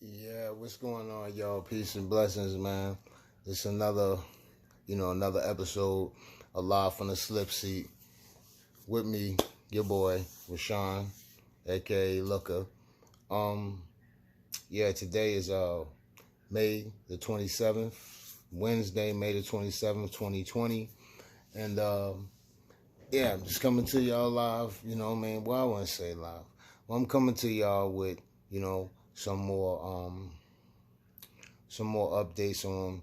Yeah, what's going on, y'all? Peace and blessings, man. It's another episode of Live from the Slip Seat with me, your boy, Rashone, aka Looker. Um, yeah, today is May the 27th, Wednesday, May the 27th, 2020. And yeah, I'm just coming to y'all live, well, I want to say live. Well, I'm coming to y'all with, some more updates on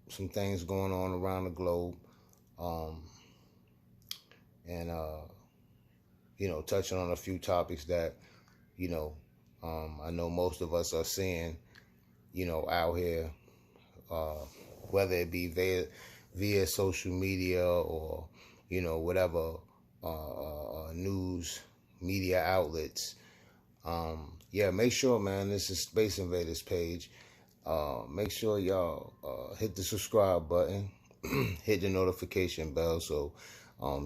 some things going on around the globe, um, and touching on a few topics that I know most of us are seeing, out here, uh, whether it be via social media or whatever news media outlets. Yeah, make sure, man. This is Space Invaders page. Make sure y'all hit the subscribe button, hit the notification bell, so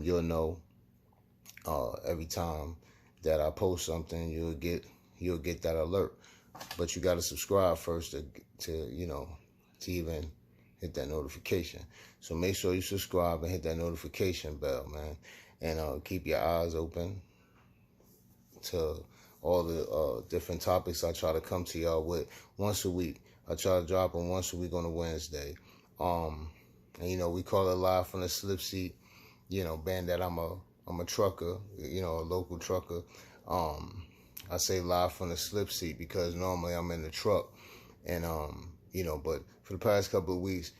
you'll know every time that I post something. You'll get that alert. But you got to subscribe first to even hit that notification. So make sure you subscribe and hit that notification bell, man, and keep your eyes open to all the different topics I try to come to y'all with once a week. I try to drop them once a week on a Wednesday. And we call it Live from the Slip Seat. Being that I'm a trucker, a local trucker. I say Live from the Slip Seat because normally I'm in the truck, and but for the past couple of weeks,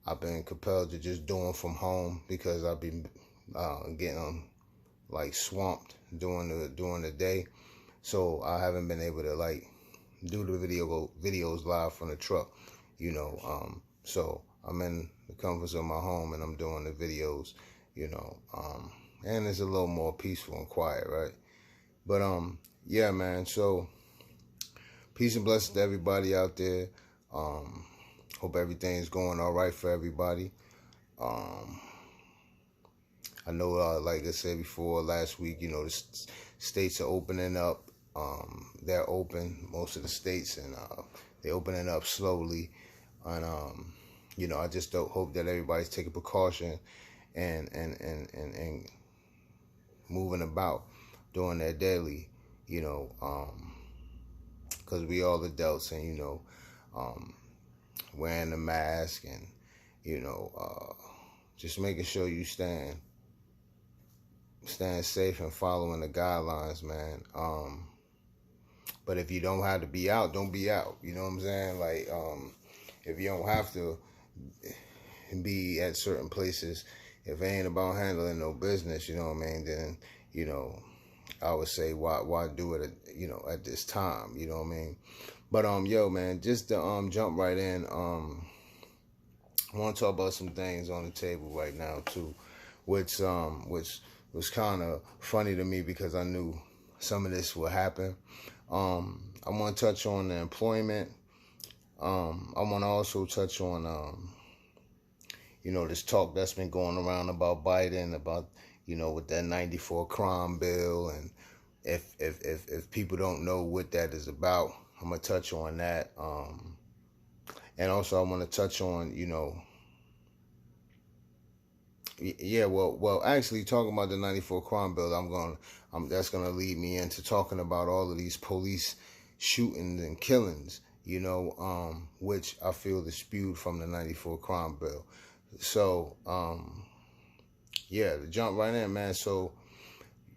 I've been compelled to just do them from home because I've been getting like swamped during the day, so I haven't been able to do the videos live from the truck, so I'm in the comforts of my home and I'm doing the videos, and it's a little more peaceful and quiet, right? But yeah, man, so peace and blessings to everybody out there. Hope everything's going all right for everybody. I know, like I said before last week, the states are opening up. They're open, most of the states, and they're opening up slowly. And I just don't hope that everybody's taking precaution and moving about doing their daily, because we all adults, and wearing the mask and just making sure you stand safe and following the guidelines, man. But if you don't have to be out, don't be out. You know what I'm saying? If you don't have to be at certain places, if it ain't about handling no business, you know what I mean, then, I would say why do it, at this time, you know what I mean? But, yo, man, just to jump right in, I want to talk about some things on the table right now, too, which was kind of funny to me because I knew some of this would happen. I want to touch on the employment. I want to also touch on, this talk that's been going around about Biden, about, with that 94 crime bill. And if people don't know what that is about, I'm going to touch on that. And also I want to touch on, actually talking about the 94 crime bill, that's gonna lead me into talking about all of these police shootings and killings, which I feel is spewed from the 94 crime bill. So, to jump right in, man. So,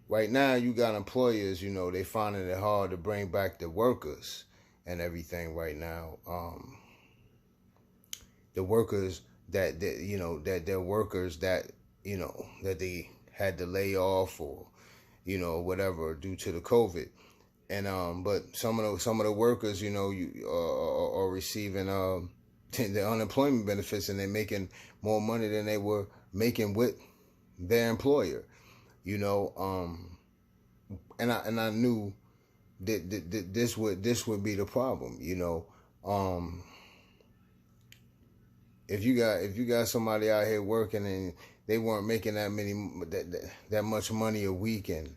right now you got employers, they finding it hard to bring back the workers and everything right now. The workers that they're workers that that they had to lay off or whatever due to the COVID, and but some of the workers are receiving the unemployment benefits, and they're making more money than they were making with their employer, and I knew that this would be the problem, If you got somebody out here working and they weren't making that much money a week, and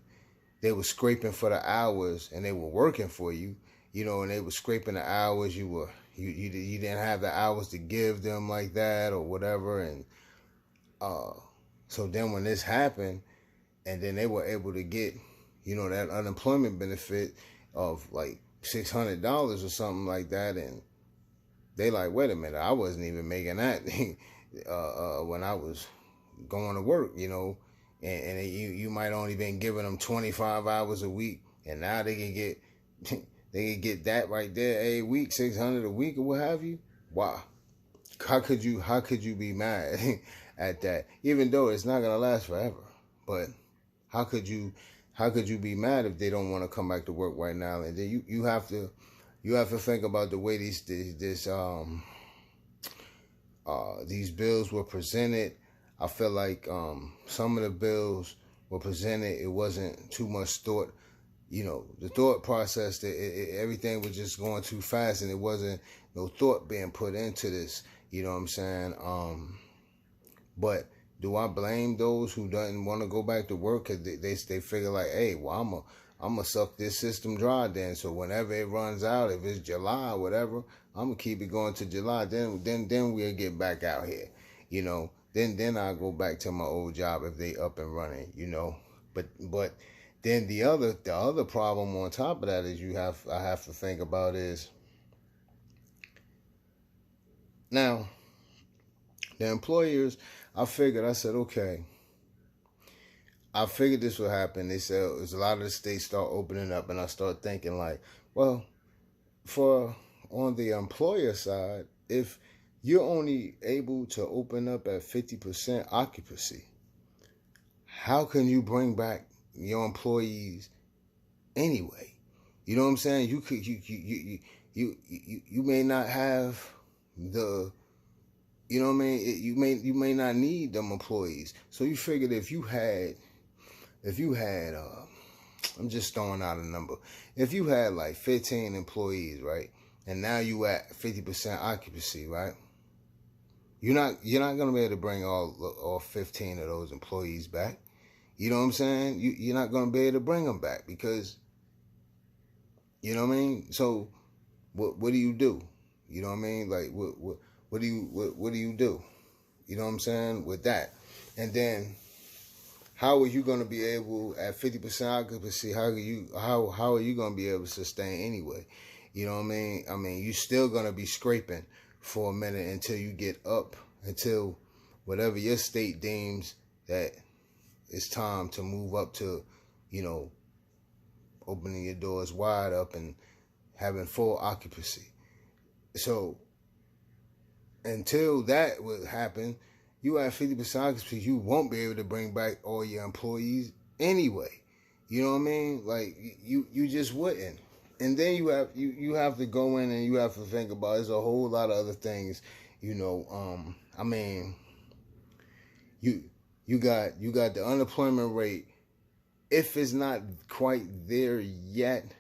they were scraping for the hours and they were working for you, and they were scraping the hours. You didn't have the hours to give them like that or whatever. And so then when this happened, and then they were able to get, that unemployment benefit of like $600 or something like that, and they like, wait a minute, I wasn't even making that when I was going to work, and you might only been giving them 25 hours a week, and now they can get they can get that right there a week, 600 a week or what have you. Wow, how could you be mad at that? Even though it's not gonna last forever, but how could you be mad if they don't want to come back to work right now? And then you have to think about the way these bills were presented. I feel like some of the bills were presented, it wasn't too much thought. The thought process, everything was just going too fast, and it wasn't no thought being put into this. You know what I'm saying? But do I blame those who doesn't want to go back to work because they figure like, hey, well, I'm going to suck this system dry then. So whenever it runs out, if it's July or whatever, I'm going to keep it going to July. Then we'll get back out here, Then I'll go back to my old job if they up and running, But then the other problem on top of that is I have to think about is now the employers. I said, okay. I figured this would happen. They said there's a lot of the states start opening up, and I start thinking like, well, on the employer side, if you're only able to open up at 50% occupancy, how can you bring back your employees anyway? You know what I'm saying? You may not have the, you know what I mean? You may not need them employees. So you figured if you had, I'm just throwing out a number. If you had like 15 employees, right, and now you at 50% occupancy, right? You're not gonna be able to bring all 15 of those employees back. You know what I'm saying? You're not gonna be able to bring them back because, you know what I mean? So what do you do? You know what I mean? Like what do you do? You know what I'm saying with that? And then how are you going to be able at 50% occupancy? How are you going to be able to sustain anyway? You know what I mean? I mean, you're still going to be scraping for a minute until you get up, until whatever your state deems that it's time to move up to, opening your doors wide up and having full occupancy. So until that would happen, you at 50% occupancy, you won't be able to bring back all your employees anyway. You know what I mean? Like you just wouldn't. And then you have to go in and you have to think about there's a whole lot of other things. I mean, you got the unemployment rate. If it's not quite there yet,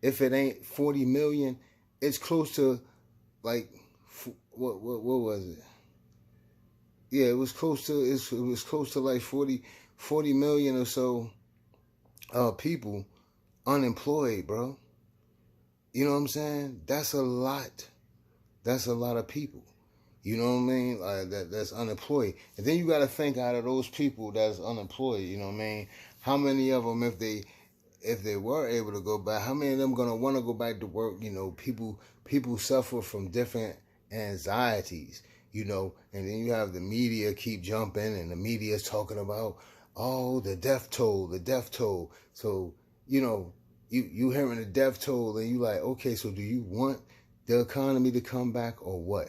if it ain't 40 million, it's close to like what was it? Yeah, it was close to like 40 million or so people unemployed, bro. You know what I'm saying? That's a lot. That's a lot of people. You know what I mean? That's unemployed. And then you got to think out of those people that's unemployed. You know what I mean? How many of them, if they were able to go back, how many of them gonna want to go back to work? People suffer from different anxieties. And then you have the media keep jumping, and the media is talking about, the death toll. So, you hearing the death toll, and you like, okay, so do you want the economy to come back or what?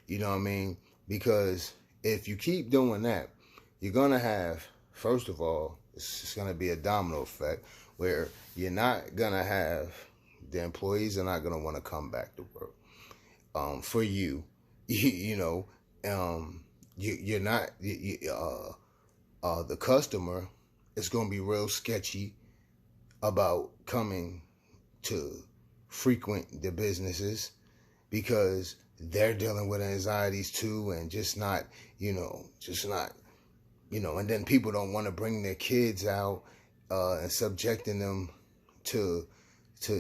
You know what I mean? Because if you keep doing that, you're going to have, first of all, it's going to be a domino effect where you're not going to have, the employees are not going to want to come back to work. For you, you're not, the customer is going to be real sketchy about coming to frequent the businesses because they're dealing with anxieties too, and and then people don't want to bring their kids out and subjecting them to to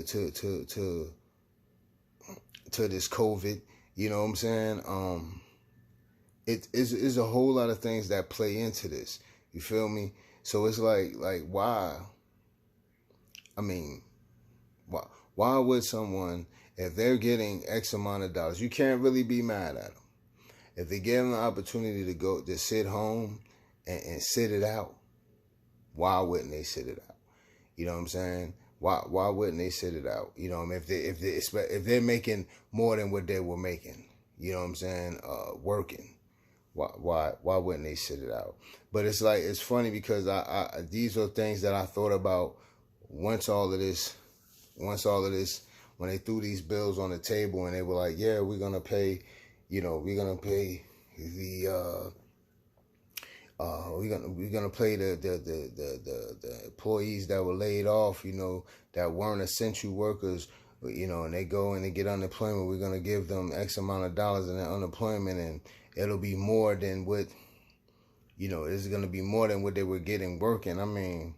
this COVID. You know what I'm saying? It is a whole lot of things that play into this. You feel me? So it's like why? I mean, why would someone, if they're getting X amount of dollars, you can't really be mad at them. If they give them the opportunity to sit home and sit it out, why wouldn't they sit it out? You know what I'm saying? Why wouldn't they sit it out? You know, if they're making more than what they were making, you know what I'm saying? Working, why wouldn't they sit it out? But it's like, it's funny because these are things that I thought about once all of this, when they threw these bills on the table and they were like, yeah, we're gonna pay, we're gonna pay the we're gonna pay the employees that were laid off, that weren't essential workers, and they go and they get unemployment. We're gonna give them X amount of dollars in their unemployment, and it'll be more than what, it's gonna be more than what they were getting working. I mean,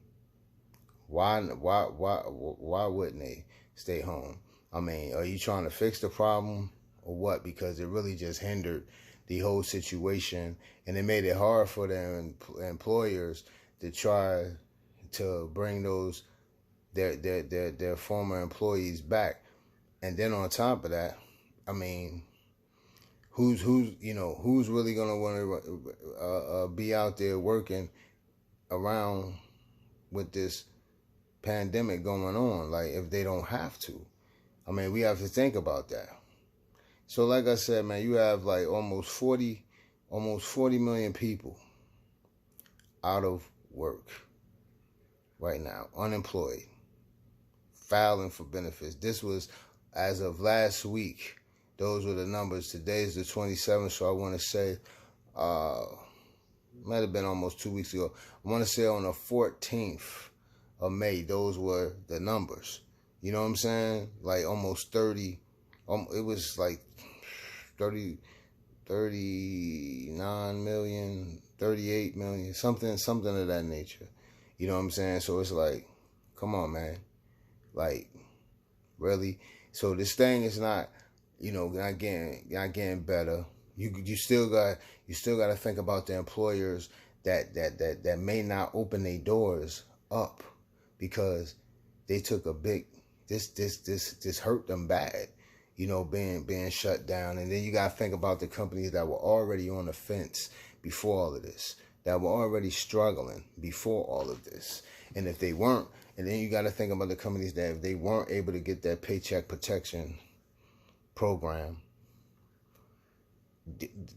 why wouldn't they stay home? I mean, are you trying to fix the problem or what? Because it really just hindered the whole situation, and it made it hard for their employers to try to bring their former employees back. And then on top of that, I mean, who's really gonna want to be out there working around with this pandemic going on? Like, if they don't have to, I mean, we have to think about that. So like I said, man, you have like almost 40 million people out of work right now, unemployed, filing for benefits. This was as of last week. Those were the numbers. Today's the 27th, so I want to say, might have been almost 2 weeks ago. I want to say on the 14th of May, those were the numbers. You know what I'm saying? Like almost 30. It was like 39 million, 38 million, something of that nature. You know what I'm saying? So it's like, come on, man. Like, really? So this thing is not, not getting better. You still got to think about the employers that may not open their doors up because they took a big, this hurt them bad, being shut down. And then you got to think about the companies that were already on the fence before all of this, that were already struggling before all of this. And if they weren't, and then you got to think about the companies that if they weren't able to get that paycheck protection program,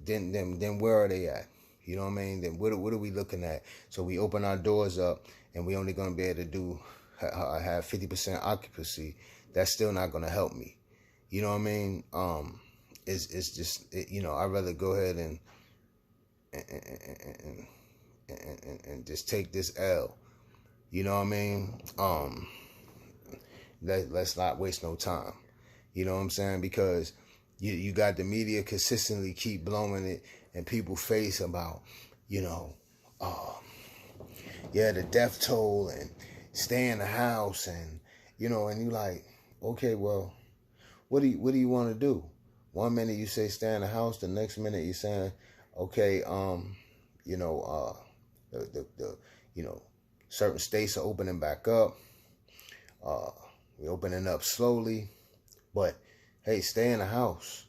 then where are they at? You know what I mean? Then what are we looking at? So we open our doors up and we only going to be able to have 50% occupancy. That's still not going to help me. You know what I mean? It's just, I'd rather go ahead and just take this L. You know what I mean? Let's not waste no time. You know what I'm saying? Because you got the media consistently keep blowing it in people's face about, the death toll and stay in the house, and and you like, okay, well, what do you want to do? One minute you say stay in the house, the next minute you're saying, okay, certain states are opening back up. We're opening up slowly, but hey, stay in the house.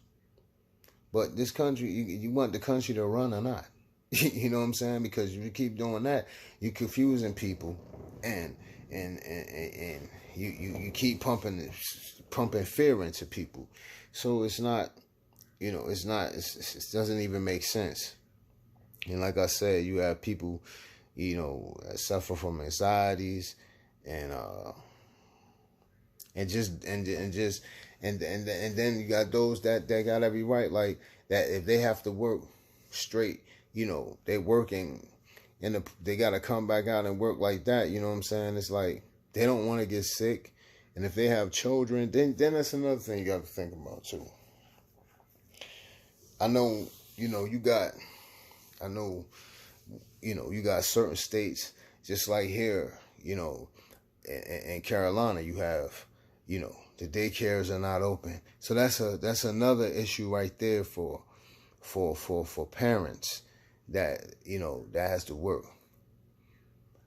But this country, you want the country to run or not? You know what I'm saying? Because if you keep doing that, you're confusing people, and you keep pumping fear into people. So it's not, it doesn't even make sense. And like I said, you have people, that suffer from anxieties and then you got those that got every right, like that if they have to work straight, they working and they got to come back out and work like that. You know what I'm saying? It's like they don't want to get sick. And if they have children, then that's another thing you got to think about too. I know, you got certain states, just like here, in Carolina, you have the daycares are not open. So that's another issue right there for parents that that has to work.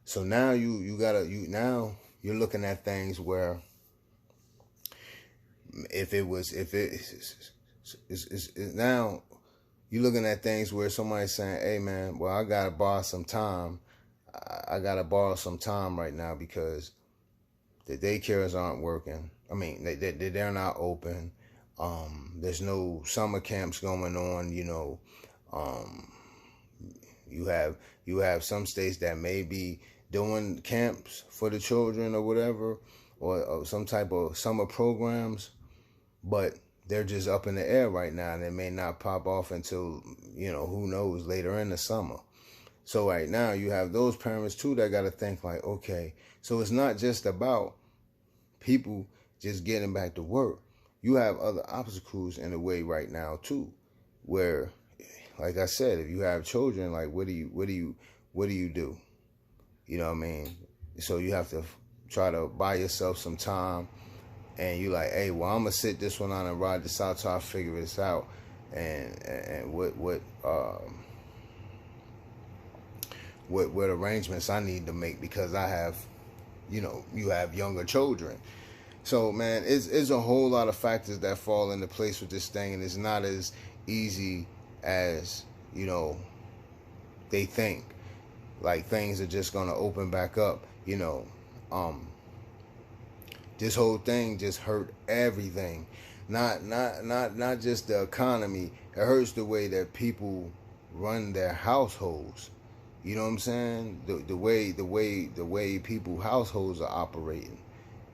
So now now you're looking at things where now you're looking at things where somebody's saying, hey man, well, I gotta borrow some time. I gotta borrow some time right now because the daycares aren't working. I mean, they're not open. There's no summer camps going on. You have some states that may be doing camps for the children or whatever, or some type of summer programs, but they're just up in the air right now, and they may not pop off until, who knows, later in the summer. So right now you have those parents too that got to think like, okay, so it's not just about people just getting back to work. You have other obstacles in the way right now too, where, like I said, if you have children, like what do you do? You know what I mean? So you have to try to buy yourself some time, and you like, hey, well, I'm gonna sit this one on and ride this out till I figure this out, and what arrangements I need to make because I have, you have younger children. So man, it's a whole lot of factors that fall into place with this thing, and it's not as easy as they think. Like things are just gonna open back up. This whole thing just hurt everything. Not just the economy. It hurts the way that people run their households. You know what I'm saying? The way people households are operating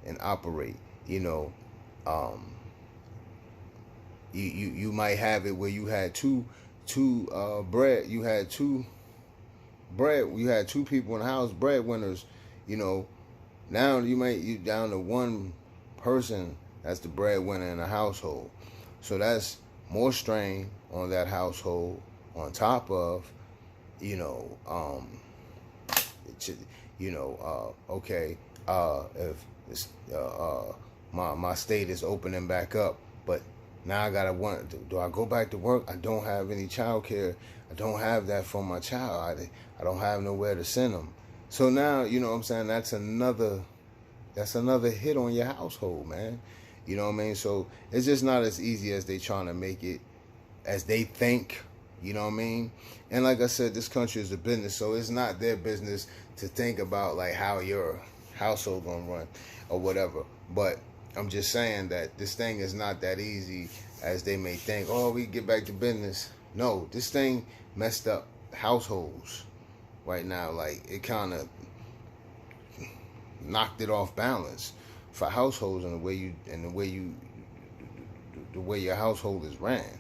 and operate. You might have it where you had two people in the house, breadwinners. Now you down to one person that's the breadwinner in the household. So that's more strain on that household on top of, if it's, my state is opening back up, but now I gotta do I go back to work? I don't have any child care. I don't have that for my child. I don't have nowhere to send them. So now, you know what I'm saying, that's another hit on your household, man. You know what I mean? So it's just not as easy as they trying to make it, as they think. You know what I mean? And like I said, this country is a business, so it's not their business to think about like how your household gonna run or whatever. But I'm just saying that this thing is not that easy as they may think. Oh, we get back to business. No, this thing messed up households right now. Like it kind of knocked it off balance for households and the way your household is ran.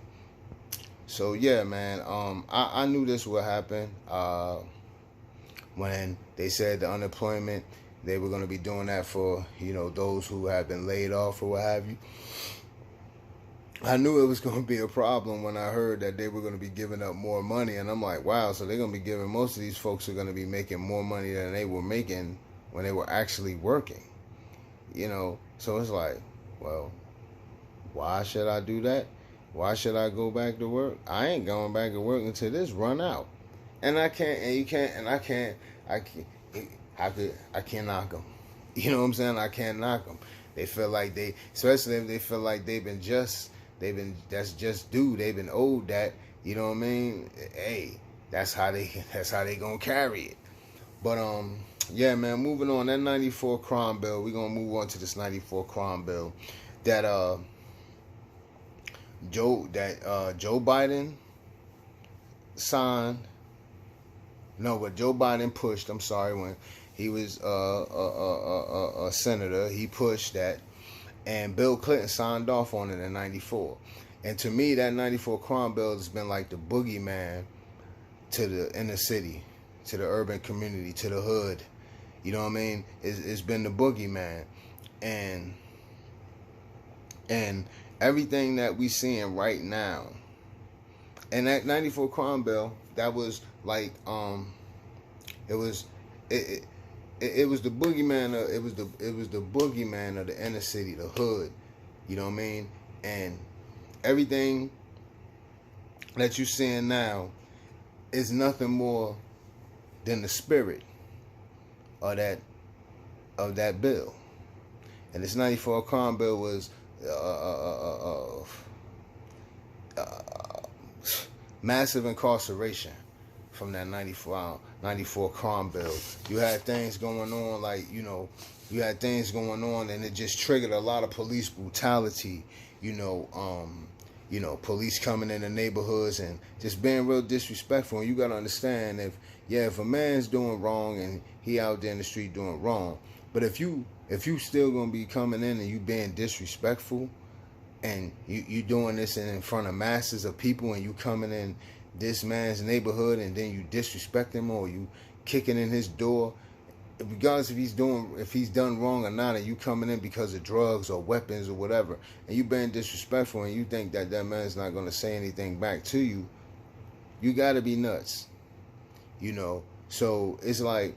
So yeah, man, I knew this would happen when they said the unemployment, they were going to be doing that for, those who have been laid off or what have you. I knew it was going to be a problem when I heard that they were going to be giving up more money. And I'm like, wow, so they're going to be giving, most of these folks are going to be making more money than they were making when they were actually working. So it's like, well, why should I do that? Why should I go back to work? I ain't going back to work until this run out. And I can't, and you can't, and I can't knock them. You know what I'm saying? I can't knock them. They feel like especially if they feel like that's just due. They've been owed that. You know what I mean? Hey, that's how they gonna carry it. But yeah, man. Moving on, that 94 crime bill. We're gonna move on to this 94 crime bill that Joe Biden signed. No, but Joe Biden pushed. I'm sorry, when he was a senator, he pushed that, and Bill Clinton signed off on it in '94. And to me, that '94 crime bill has been like the boogeyman to the inner city, to the urban community, to the hood. You know what I mean? It's been the boogeyman, and everything that we seeing right now. And that 94 crime bill, that was like, it it was the boogeyman. It was the boogeyman of the inner city, the hood. You know what I mean? And everything that you're seeing now is nothing more than the spirit of that bill. And this 94 crime bill was massive incarceration from that 94 crime bill. You had things going on like, you had things going on, and it just triggered a lot of police brutality, police coming in the neighborhoods and just being real disrespectful. And you got to understand, if a man's doing wrong and he out there in the street doing wrong, but if you still gonna be coming in and you being disrespectful, and you doing this in front of masses of people, and you coming in this man's neighborhood and then you disrespect him, or you kicking in his door, regardless if he's done wrong or not, and you coming in because of drugs or weapons or whatever, and you being disrespectful, and you think that man's not gonna say anything back to you, you gotta be nuts, So it's like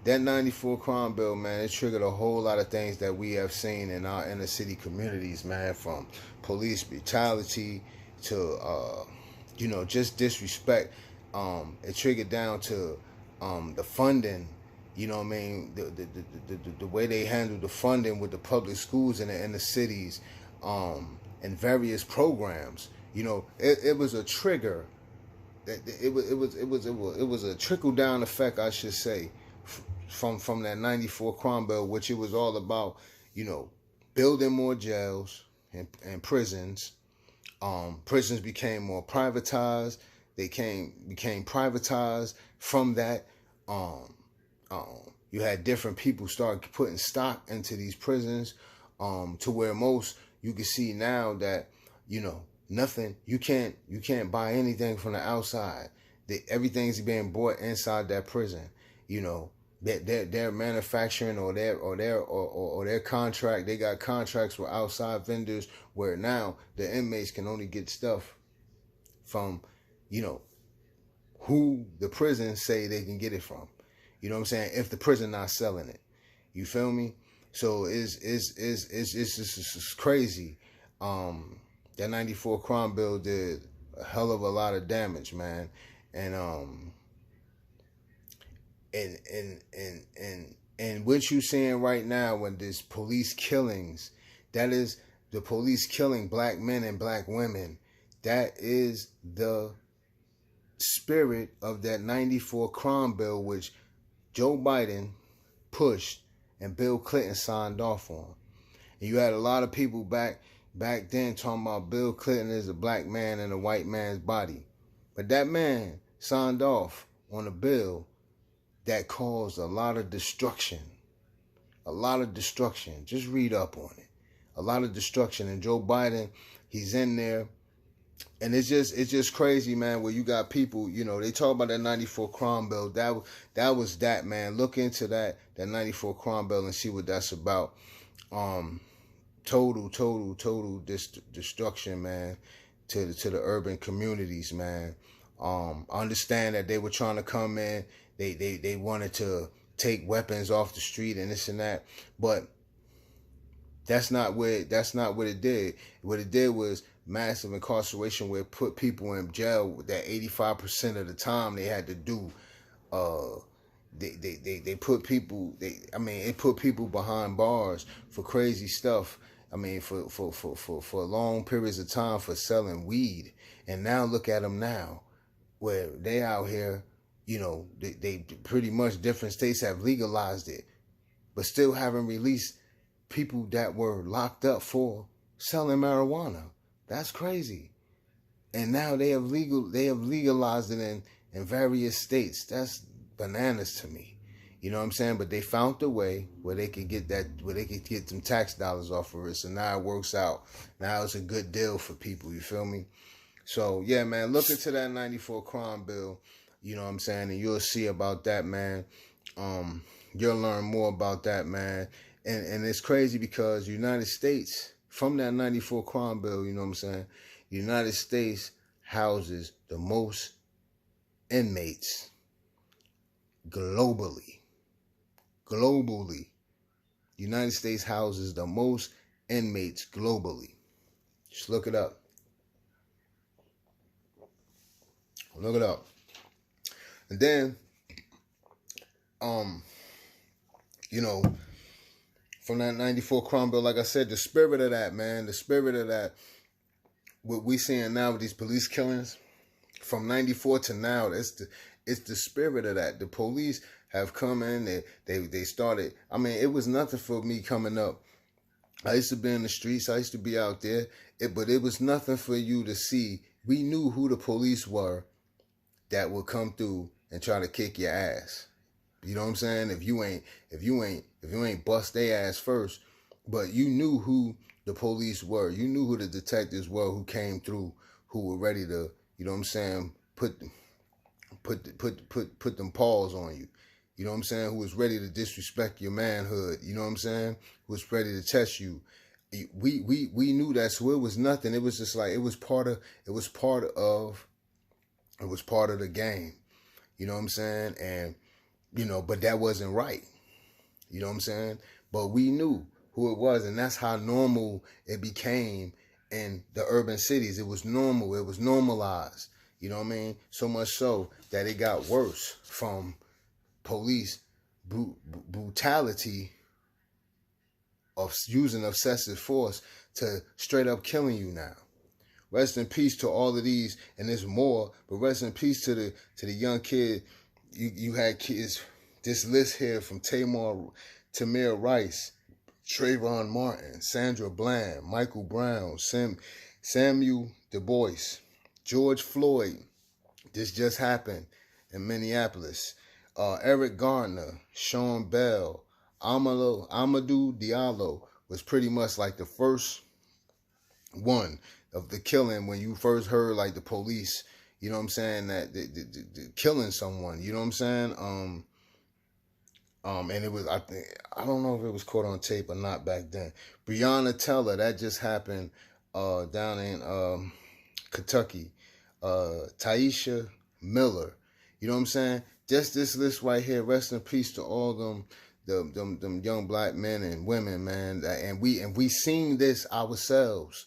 that 94 crime bill, man, it triggered a whole lot of things that we have seen in our inner city communities, man, from police brutality to, just disrespect. It triggered down to the funding, you know what I mean, the way they handle the funding with the public schools in the inner cities, and various programs. It was a trigger. It was a trickle down effect, I should say, from that 94 crime bill, which it was all about, building more jails and prisons. Prisons became more privatized. They became privatized from that. You had different people start putting stock into these prisons, to where most you can see now that, nothing, you can't buy anything from the outside. Everything's being bought inside that prison. Their manufacturing or their contract, they got contracts with outside vendors, where now the inmates can only get stuff from, who the prison say they can get it from. You know what I'm saying? If the prison not selling it, you feel me? So it's just crazy. That 94 crime bill did a hell of a lot of damage, man, and what you seeing right now, when there's police killings, that is the police killing black men and black women. That is the spirit of that 94 crime bill, which Joe Biden pushed and Bill Clinton signed off on. And you had a lot of people back then talking about Bill Clinton is a black man in a white man's body. But that man signed off on a bill that caused a lot of destruction. A lot of destruction. Just read up on it. A lot of destruction. And Joe Biden, he's in there. And it's just crazy, man, where you got people, they talk about that 94 crime bill. That was that, man. Look into that 94 crime bill and see what that's about. Total destruction, man, to the urban communities, man. I understand that they were trying to come in. They wanted to take weapons off the street and this and that, but that's not what it did. What it did was massive incarceration, where it put people in jail that 85% of the time they had to do. They put people. It put people behind bars for crazy stuff. For long periods of time for selling weed. And now look at them now, where they out here. They pretty much, different states have legalized it, but still haven't released people that were locked up for selling marijuana. That's crazy. And now they have legalized it in various states. That's bananas to me. You know what I'm saying? But they found a way where they could get some tax dollars off of it. So now it works out. Now it's a good deal for people. You feel me? So yeah, man, look into that 94 crime bill. You know what I'm saying? And you'll see about that, man. You'll learn more about that, man. And it's crazy because United States, from that 94 crime bill, you know what I'm saying? The United States houses the most inmates globally. globally. United States houses the most inmates globally. Just look it up. Look it up. And then, you know, from that 94 crime bill, like I said, the spirit of that, man, the spirit of that, what we seeing now with these police killings, from 94 to now, it's the spirit of that. The police have come in, they started, I mean, it was nothing for me coming up. I used to be in the streets, I used to be out there, but it was nothing for you to see. We knew who the police were that would come through and try to kick your ass. You know what I'm saying? If you ain't bust their ass first, but you knew who the police were. You knew who the detectives were who came through, who were ready to, you know what I'm saying, put them paws on you. You know what I'm saying? Who was ready to disrespect your manhood. You know what I'm saying? Who was ready to test you. We knew that, so it was nothing. It was just like it was part of the game. You know what I'm saying? And you know, but that wasn't right. You know what I'm saying? But we knew who it was, and that's how normal it became in the urban cities. It was normal. It was normalized. You know what I mean? So much so that it got worse from police brutality of using excessive force to straight up killing you now. Rest in peace to all of these, and there's more, but rest in peace to the young kid. You had kids, this list here from Tamir Rice, Trayvon Martin, Sandra Bland, Michael Brown, Samuel Du Bois, George Floyd. This just happened in Minneapolis. Eric Garner, Sean Bell, Amadou Diallo was pretty much like the first one of the killing when you first heard like the police, you know what I'm saying, that the killing someone, you know what I'm saying? And it was, I don't know if it was caught on tape or not back then. Breonna Taylor, that just happened down in Kentucky. Taisha Miller, you know what I'm saying? Just this list right here. Rest in peace to all them young black men and women, man. And we seen this ourselves,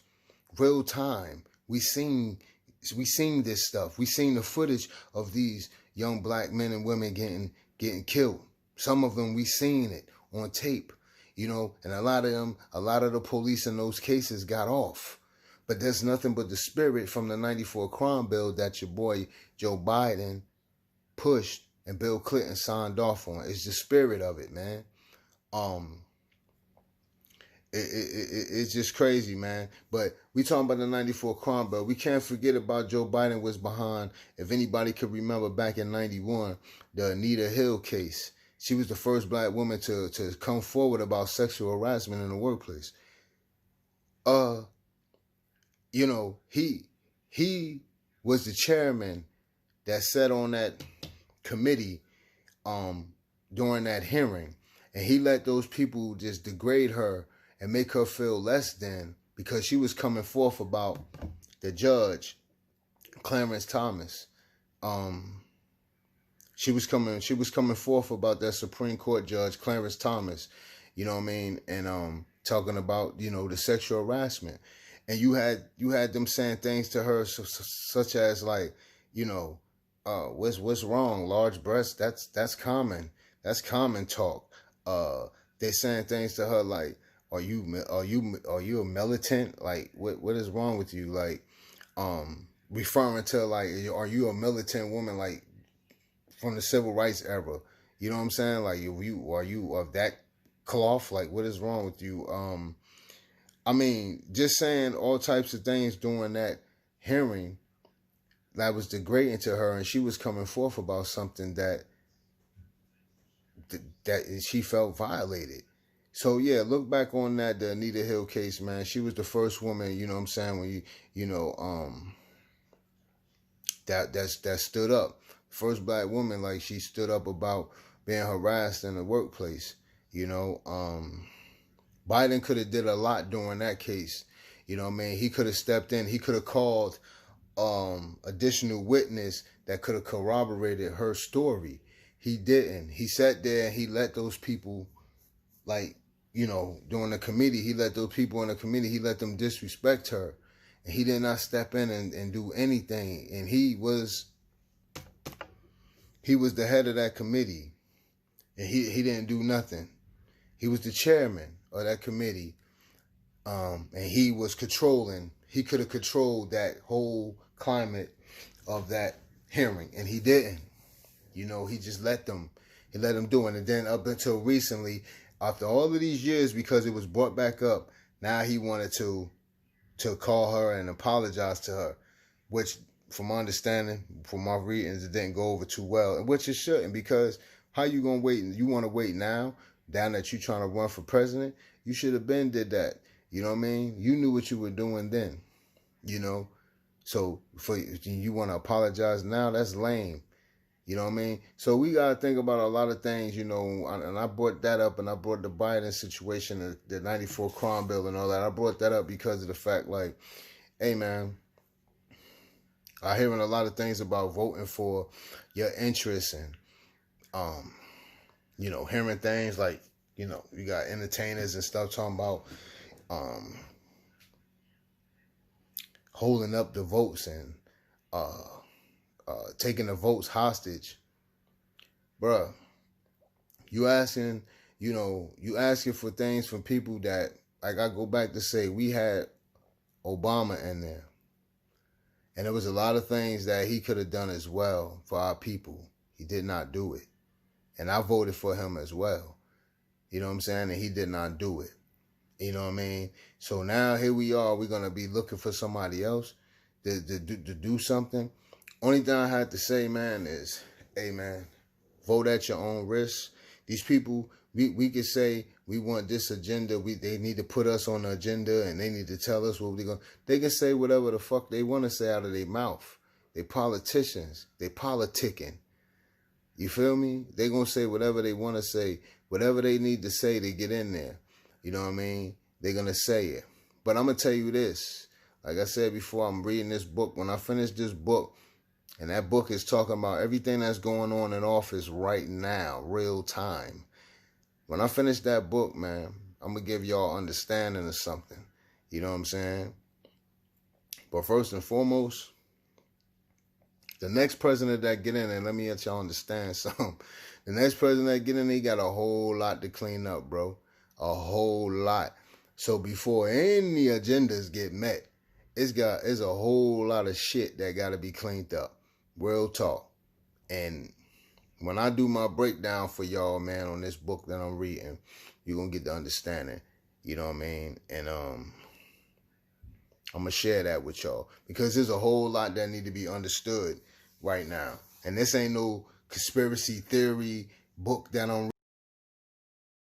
real time. We seen this stuff. We seen the footage of these young black men and women getting killed. Some of them we seen it on tape, you know, and a lot of the police in those cases got off. But there's nothing but the spirit from the 94 crime bill that your boy Joe Biden pushed and Bill Clinton signed off on. It's the spirit of it, man. It's just crazy, man. But we talking about the 94 crime bill. We can't forget about Joe Biden was behind, if anybody could remember back in 91, the Anita Hill case. She was the first black woman to come forward about sexual harassment in the workplace. You know, he was the chairman that sat on that committee during that hearing, and he let those people just degrade her and make her feel less than, because she was coming forth about the judge, Clarence Thomas. She was coming forth about that Supreme Court judge, Clarence Thomas, you know what I mean, and talking about, you know, the sexual harassment. And you had them saying things to her such as like, you know, what's wrong? Large breasts, that's common. That's common talk. They saying things to her like, are you a militant? Like, what is wrong with you? Like, referring to like, are you a militant woman? Like, from the civil rights era, you know what I'm saying? Like, are you of that cloth? Like, what is wrong with you? I mean, just saying all types of things during that hearing that was degrading to her, and she was coming forth about something that she felt violated. So yeah, look back on the Anita Hill case, man. She was the first woman, you know what I'm saying, when you know, that stood up. First black woman, like, she stood up about being harassed in the workplace. You know, Biden could have did a lot during that case. You know what I mean? He could have stepped in. He could have called additional witness that could have corroborated her story. He didn't. He sat there and he let those people, like, you know, during the committee, he let those people in the committee, he let them disrespect her. And he did not step in and do anything. And he was the head of that committee. And he didn't do nothing. He was the chairman of that committee. And he was controlling, he could have controlled that whole climate of that hearing. And he didn't. You know, he just let them do it. And then up until recently, after all of these years, because it was brought back up, now he wanted to call her and apologize to her, which, from my understanding, from my readings, it didn't go over too well, and which it shouldn't, because how you gonna wait? You want to wait now, down that you trying to run for president? You should have been did that. You know what I mean? You knew what you were doing then, you know? So for you want to apologize now, that's lame. You know what I mean? So we got to think about a lot of things, you know, and I brought that up, and I brought the Biden situation, the 94 crime bill and all that. I brought that up because of the fact, like, hey, man, I'm hearing a lot of things about voting for your interests and, you know, hearing things like, you know, you got entertainers and stuff talking about holding up the votes and taking the votes hostage. Bruh, you asking for things from people that, like, I go back to say, we had Obama in there. And there was a lot of things that he could have done as well for our people. He did not do it. And I voted for him as well. You know what I'm saying? And he did not do it. You know what I mean? So now here we are. We're going to be looking for somebody else to do something. Only thing I had to say, man, is, hey, man, vote at your own risk. These people, we could say we want this agenda. They need to put us on the agenda, and they need to tell us what we're going to. They can say whatever the fuck they want to say out of their mouth. They politicians. They politicking. You feel me? They going to say whatever they want to say. Whatever they need to say to get in there. You know what I mean? They're going to say it. But I'm going to tell you this. Like I said before, I'm reading this book. When I finish this book, and that book is talking about everything that's going on in office right now, real time. When I finish that book, man, I'm going to give y'all understanding of something. You know what I'm saying? But first and foremost, the next president that get in, and let me let y'all understand something. The next president that get in, he got a whole lot to clean up, bro. A whole lot. So before any agendas get met, it's a whole lot of shit that got to be cleaned up. Real talk. And when I do my breakdown for y'all, man, on this book that I'm reading, you're going to get the understanding. You know what I mean? And I'm going to share that with y'all. Because there's a whole lot that need to be understood right now. And this ain't no conspiracy theory book that I'm